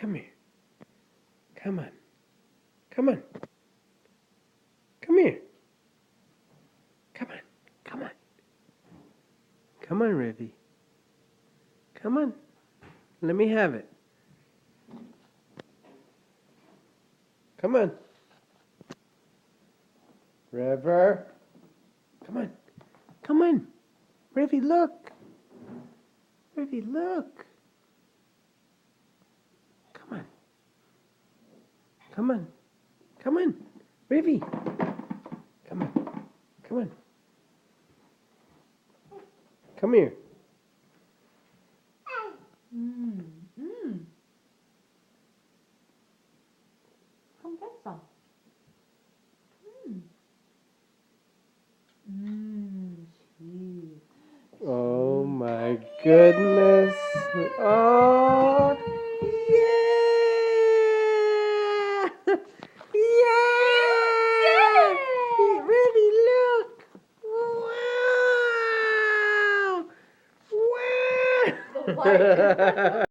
Come here. Come on. Come on. Come here. Come on. Come on. Come on, Rivy. Come on. Let me have it. Come on. River. Come on. Come on. Rivy, look. Rivy, look. Come on. Come on. Come on. Rivy. Come on. Come on. Come here. Không get some. Cheese. Oh my goodness. Oh, yeah. Yeah. Rivy, look. Wow. Wow. What?